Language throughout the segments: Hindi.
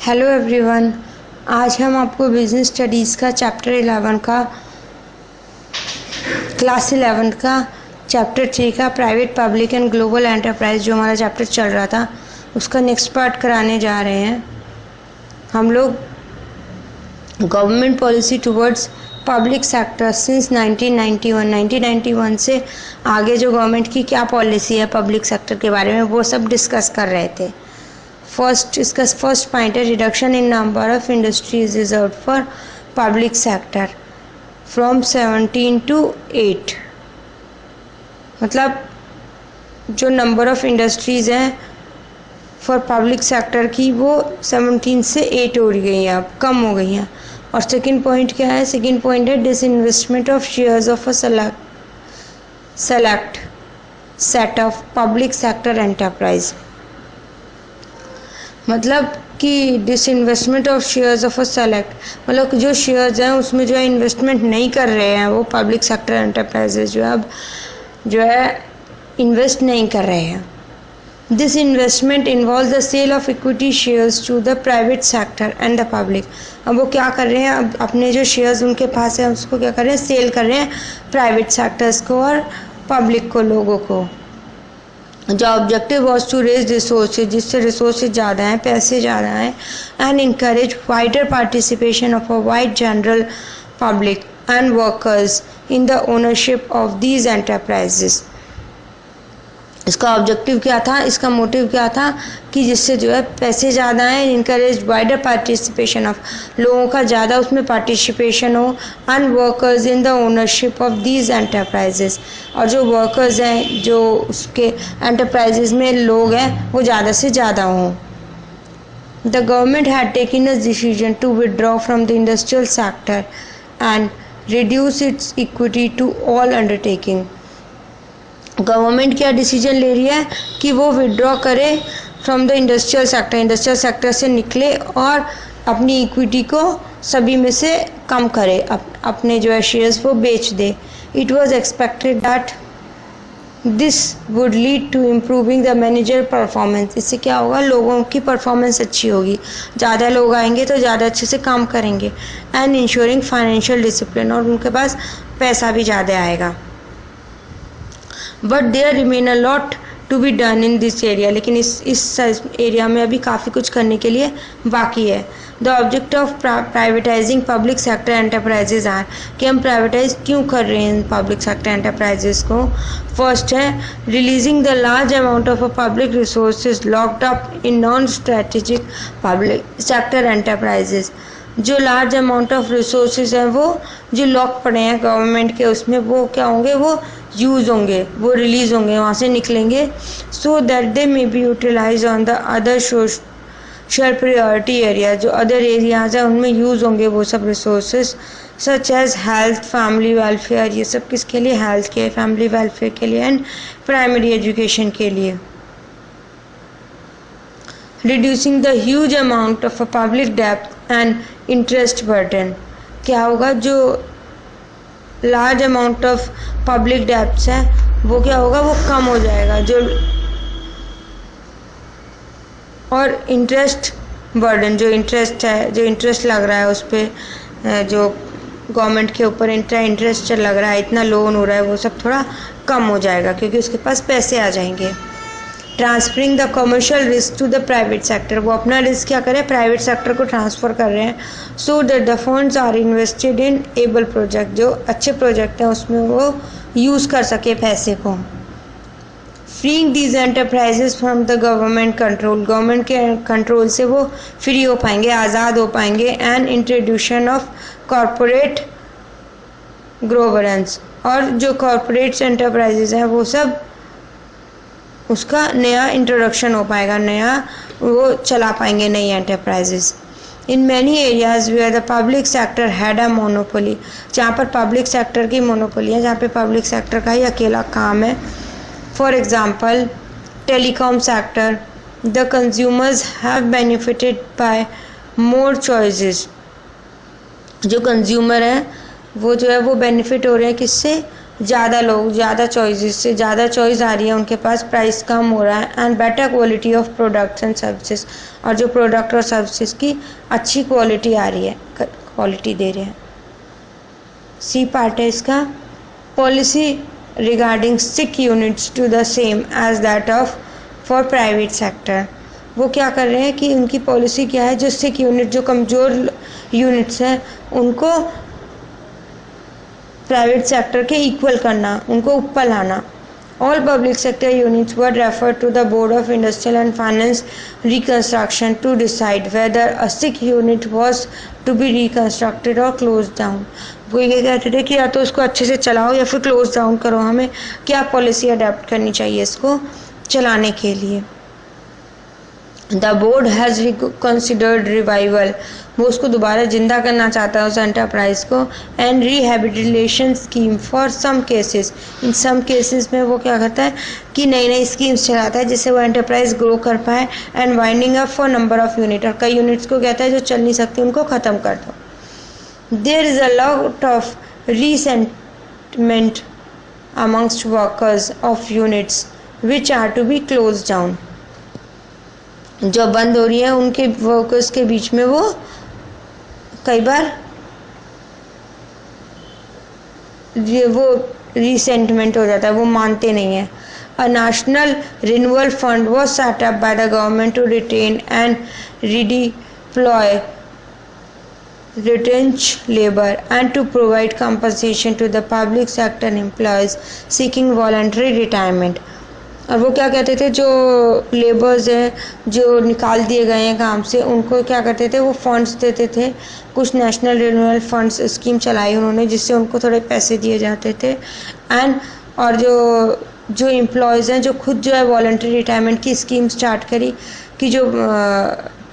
हेलो एवरीवन, आज हम आपको बिजनेस स्टडीज़ का चैप्टर 11 का क्लास 11 का चैप्टर 3 का private public and global enterprise जो हमारा चैप्टर चल रहा था उसका नेक्स्ट पार्ट कराने जा रहे हैं। हम लोग government policy towards public sector since 1991 से आगे जो गवर्नमेंट की क्या पॉलिसी है पब्लिक सेक्टर के बारे में वो सब डिस्कस कर रहे थे। इसका फर्स्ट पॉइंट है reduction in number of industries reserve for public sector from 17 to 8। मतलब जो नंबर ऑफ इंडस्ट्रीज़ हैं फॉर पब्लिक सेक्टर की वो 17 से 8 हो गई हैं, अब कम हो गई हैं। और सेकंड पॉइंट क्या है? सेकंड पॉइंट है disinvestment of shares of a select set of public sector enterprise. मतलब कि disinvestment of shares of a select, मतलब जो शेयर्स हैं उसमें जो है इन्वेस्टमेंट नहीं कर रहे हैं वो पब्लिक सेक्टर एंटरप्राइजेज जो है अब जो है इन्वेस्ट नहीं कर रहे हैं। This investment involve the sale of equity shares to the private sector and the public. अब वो क्या कर रहे हैं? अब अपने जो शेयर्स उनके पास है उसको क्या कर रहे हैं? सेल कर रहे हैं प्राइवेट सेक्टर्स को और पब्लिक को, लोगों को। जो objective was to raise resources, जिससे रिसोर्सेज ज़्यादा हैं, पैसे ज़्यादा हैं, and encourage wider participation of a wide general public and workers in the ownership of these enterprises. इसका ऑब्जेक्टिव क्या था? इसका मोटिव क्या था कि जिससे जो है पैसे ज़्यादा हैं, इनकरेज वाइडर पार्टिसिपेशन ऑफ, लोगों का ज़्यादा उसमें पार्टिसिपेशन हो, and workers in the ownership of these enterprises, और जो वर्कर्स हैं जो उसके एंटरप्राइजेस में लोग हैं वो ज़्यादा से ज़्यादा हों। The government had taken a decision to withdraw from the industrial sector and reduce its equity to all undertaking. Government क्या डिसीजन ले रही है कि वो विड्रॉ करे फ्रॉम द इंडस्ट्रियल सेक्टर से निकले और अपनी इक्विटी को सभी में से कम करे, अपने जो है शेयर्स वो बेच दे। It was expected that this would lead to improving the manager performance. इससे क्या होगा? लोगों की परफॉर्मेंस अच्छी होगी, ज़्यादा लोग आएंगे तो ज़्यादा अच्छे से काम करेंगे, एंड इंश्योरिंग फाइनेंशियल डिसिप्लिन, और उनके पास पैसा भी ज़्यादा आएगा। But there remain a lot to be done in this area, लेकिन इस एरिया में अभी काफ़ी कुछ करने के लिए बाकी है। The object of privatising public sector enterprises are, कि हम प्राइवेटाइज क्यों कर रहे हैं पब्लिक सेक्टर एंटरप्राइजेज को। फर्स्ट है releasing the large amount of a public resources locked up in non strategic public sector enterprises. जो लार्ज अमाउंट ऑफ रिसोर्सेज हैं वो जो लॉक पड़े हैं गवर्नमेंट के उसमें, वो क्या होंगे? वो यूज़ होंगे, वो रिलीज़ होंगे, वहाँ से निकलेंगे, so that they may be utilise on the other social priority area. जो अदर एरियाज़ हैं उनमें यूज़ होंगे वो सब resources, such as health, family welfare, ये सब किसके लिए? हेल्थ के, फैमिली वेलफेयर के लिए, एंड प्राइमरी एजुकेशन के लिए। Reducing the huge amount of a public डेब्ट एंड इंटरेस्ट बर्डन। क्या होगा? जो large amount of public debts हैं वो क्या होगा? वो कम हो जाएगा। जो और इंटरेस्ट बर्डन, जो इंटरेस्ट है, जो इंटरेस्ट लग रहा है उस पर, जो गवर्नमेंट के ऊपर इंटरेस्ट लग रहा है, इतना लोन हो रहा है, वो सब थोड़ा कम हो जाएगा क्योंकि उसके पास पैसे आ जाएंगे। Transferring the commercial risk to the private sector, वो अपना रिस्क क्या करें? प्राइवेट सेक्टर को ट्रांसफ़र कर रहे हैं, so that the funds are invested in able project, जो अच्छे प्रोजेक्ट हैं उसमें वो यूज़ कर सके पैसे को। Freeing these enterprises from the government control, government के कंट्रोल से वो फ्री हो पाएंगे, आज़ाद हो पाएंगे, and introduction of corporate governance, और जो कॉरपोरेट एंटरप्राइजेज हैं वो सब उसका नया इंट्रोडक्शन हो पाएगा, नया वो चला पाएंगे नई enterprises. In many areas where the public sector had a monopoly, जहाँ पर पब्लिक सेक्टर की मोनोपोली है, जहाँ पे पब्लिक सेक्टर का ही अकेला काम है। For example telecom sector, the consumers have benefited bye more choices. जो कंज्यूमर हैं वो जो है वो बेनिफिट हो रहे हैं किससे? ज़्यादा लोग ज़्यादा चॉइसेस से ज़्यादा चॉइस आ रही है उनके पास, प्राइस कम हो रहा है, and better quality of products and services, और जो प्रोडक्ट और सर्विसेज की अच्छी क्वालिटी आ रही है, क्वालिटी दे रहे हैं। सी पार्ट है इसका, policy regarding sick units to the same as that of for private sector. वो क्या कर रहे हैं कि उनकी पॉलिसी क्या है, जो सिक यूनिट, जो कमज़ोर यूनिट्स हैं उनको प्राइवेट सेक्टर के इक्वल करना, उनको ऊपर लाना। All public sector units were refer to the board of industrial and finance reconstruction to decide whether a sick unit was to be reconstructed और क्लोज डाउन। वो ये कहते थे कि या तो उसको अच्छे से चलाओ या फिर क्लोज डाउन करो, हमें क्या पॉलिसी अडेप्ट करनी चाहिए इसको चलाने के लिए। The board has considered revival, वो उसको दोबारा जिंदा करना चाहता है उस एंटरप्राइज को, and rehabilitation scheme for some cases, in some cases में वो क्या करता है कि नई नई स्कीम्स चलाता है जिससे वो एंटरप्राइज ग्रो कर पाए, and winding up for number of unit, और कई यूनिट्स को कहता है जो चल नहीं सकती उनको ख़त्म कर दो। There is a lot of resentment amongst workers of units which are to be close down, जो बंद हो रही है उनके वर्कर्स के बीच में वो कई बार वो रिसेंटमेंट हो जाता है, वो मानते नहीं है। A national renewal fund was set up by the government to retain and redeploy retrenched labor and to provide compensation to the public sector employees seeking voluntary retirement। और वो क्या कहते थे, जो लेबर्स हैं जो निकाल दिए गए हैं काम से, उनको क्या करते थे, वो फंड्स देते थे, कुछ नेशनल रिन्यूअल फंड्स स्कीम चलाई उन्होंने जिससे उनको थोड़े पैसे दिए जाते थे, एंड और जो एम्प्लॉयज़ हैं जो खुद जो है वॉलंटरी रिटायरमेंट की स्कीम स्टार्ट करी कि जो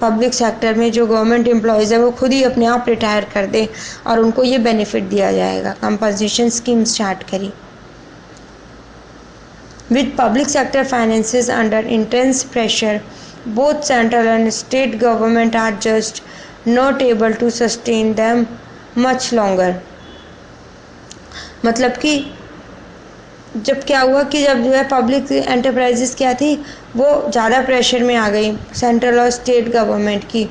पब्लिक सेक्टर में जो गवर्नमेंट एम्प्लॉयज़ है वो खुद ही अपने आप रिटायर कर दें और उनको ये बेनिफिट दिया जाएगा, कंपनसेशन स्कीम स्टार्ट करी। With public sector finances under intense pressure, both central and state government are just not able to sustain them much longer। मतलब कि जब क्या हुआ कि जब जो है पब्लिक एंटरप्राइजेस क्या थी वो ज़्यादा प्रेशर में आ गई सेंट्रल और स्टेट गवर्नमेंट की,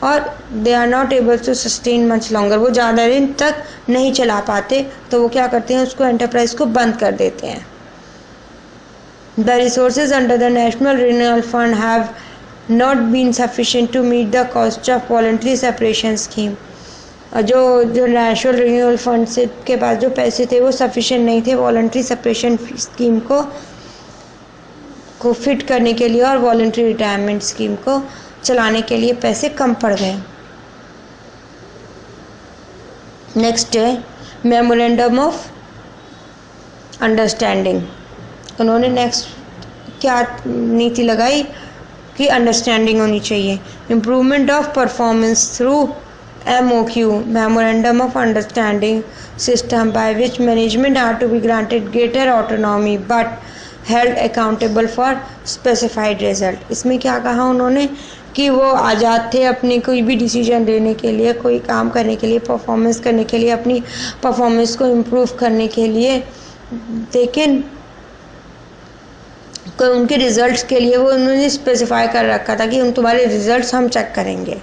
और they are not able to sustain much longer, वो ज़्यादा दिन तक नहीं चला पाते, तो वो क्या करते हैं, उसको एंटरप्राइज को बंद कर देते हैं। The resources under the National Renewal Fund have not been sufficient to meet the cost of voluntary separation scheme। जो नेशनल रिन्यूअल फंड से के पास जो पैसे थे वो सफिशिएंट नहीं थे वॉलंटरी सेपरेशन स्कीम को फिट करने के लिए, और वॉलंटरी रिटायरमेंट स्कीम को चलाने के लिए पैसे कम पड़ गए। नेक्स्ट है मेमोरेंडम ऑफ अंडरस्टैंडिंग। उन्होंने नेक्स्ट क्या नीति लगाई कि अंडरस्टैंडिंग होनी चाहिए। Improvement of performance through MOQ, memorandum of understanding system, by which management are to be granted greater autonomy but held accountable for specified result. इसमें क्या कहा उन्होंने कि वो आज़ाद थे अपनी कोई भी डिसीजन लेने के लिए, कोई काम करने के लिए, परफॉर्मेंस करने के लिए, अपनी परफॉर्मेंस को इम्प्रूव करने के लिए, लेकिन उनके रिजल्ट्स के लिए वो उन्होंने स्पेसिफाई कर रखा था कि हम तुम्हारे रिजल्ट्स हम चेक करेंगे।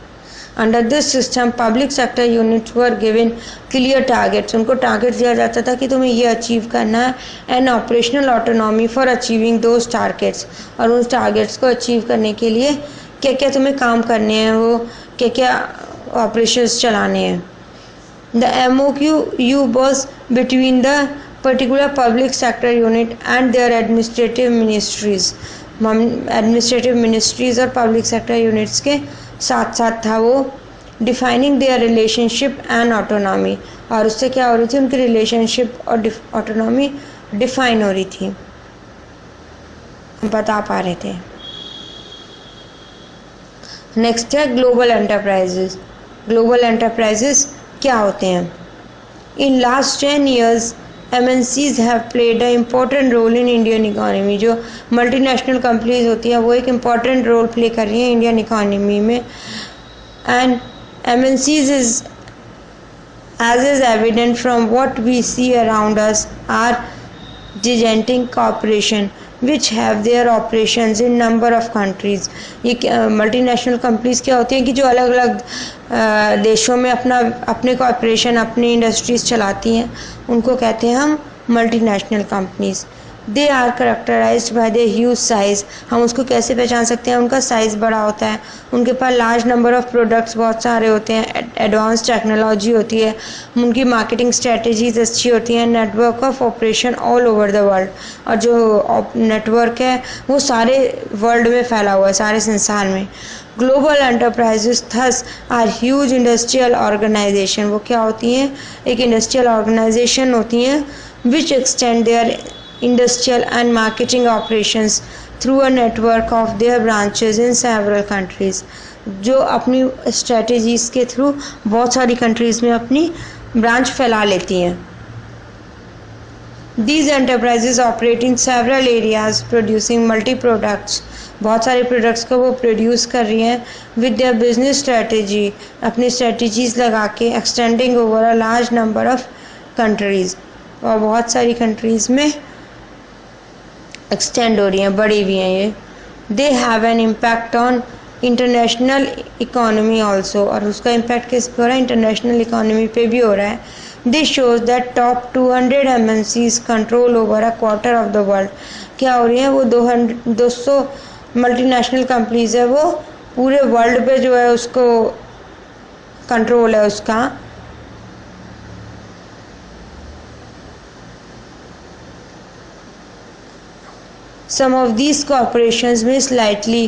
Under this system public sector units were given clear targets, उनको टारगेट दिया जाता था कि तुम्हें ये अचीव करना है, and operational autonomy for achieving those targets, और उन टारगेट्स को अचीव करने के लिए क्या क्या तुम्हें काम करने हैं, वो क्या क्या ऑपरेशंस चलाने हैं। The MOQ was between the particular public sector unit and their administrative ministries और public sector units के साथ साथ था वो, defining their relationship and autonomy, और उससे क्या हो रही थी, उनकी रिलेशनशिप और ऑटोनॉमी डिफाइन हो रही थी, बता पा रहे थे। नेक्स्ट है ग्लोबल एंटरप्राइजेस। ग्लोबल एंटरप्राइजेस क्या होते हैं? In last 10 years MNCs have played an important role in Indian economy। जो मल्टीनेशनल कंपनीज होती हैं वो एक इम्पॉर्टेंट रोल प्ले कर रही हैं इंडियन इकोनॉमी में, and MNCs as is evident from what we see around us, are gigantic corporation which have their operations in number of countries. ये मल्टीनेशनल कंपनीज क्या होती हैं कि जो अलग अलग देशों में अपने कॉर्पोरेशन, अपनी इंडस्ट्रीज चलाती हैं, उनको कहते हैं हम multinational companies. They are characterised by their huge size. हम उसको कैसे पहचान सकते हैं? उनका साइज़ बड़ा होता है, उनके पास लार्ज नंबर ऑफ प्रोडक्ट्स बहुत सारे होते हैं, एडवांस टेक्नोलॉजी होती है, उनकी मार्केटिंग स्ट्रेटजीज अच्छी होती हैं, network of operation all over the world, और जो नेटवर्क है वो सारे वर्ल्ड में फैला हुआ है, सारे संसार में। Global enterprises thus are huge industrial organisation. वो क्या होती हैं? एक इंडस्ट्रियल ऑर्गेनाइजेशन होती हैं which extend their industrial and marketing operations through a network of their branches in several countries, जो अपनी strategies के थ्रू बहुत सारी countries में अपनी branch फैला लेती हैं। These enterprises operate in several areas producing multi products, बहुत सारे प्रोडक्ट्स को वो प्रोड्यूस कर रही हैं विद देयर बिजनेस स्ट्रेटजी, अपनी स्ट्रेटजीज लगा के, extending over a large number of countries, और बहुत सारी कंट्रीज़ में एक्सटेंड हो रही हैं, बड़ी भी हैं ये। They have an impact on international economy also, और उसका इम्पैक्ट किस पे हो रहा है? इंटरनेशनल इकोनॉमी पे भी हो रहा है। This shows that top 200 MNCs control over a quarter of the world. क्या हो रही है? वो 200 मल्टीनेशनल कंपनीज है, वो पूरे वर्ल्ड पे जो है उसको कंट्रोल है उसका। Some of these corporations में slightly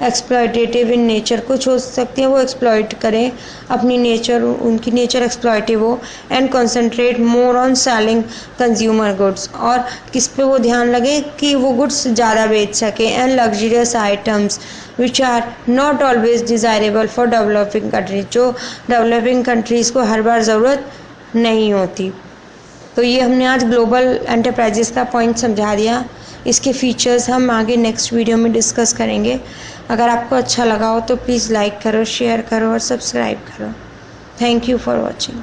exploitative in nature, कुछ हो सकती हैं वो exploit करें अपनी नेचर, उनकी नेचर exploitative हो, and concentrate more on selling consumer goods, और किस पे वो ध्यान लगे कि वो गुड्स ज़्यादा बेच सके, and luxurious items which are not always desirable for developing countries, जो developing countries को हर बार ज़रूरत नहीं होती। तो ये हमने आज ग्लोबल एंटरप्राइजेस का पॉइंट समझा दिया। इसके फीचर्स हम आगे नेक्स्ट वीडियो में डिस्कस करेंगे। अगर आपको अच्छा लगा हो तो प्लीज़ लाइक करो, शेयर करो और सब्सक्राइब करो। Thank you for watching.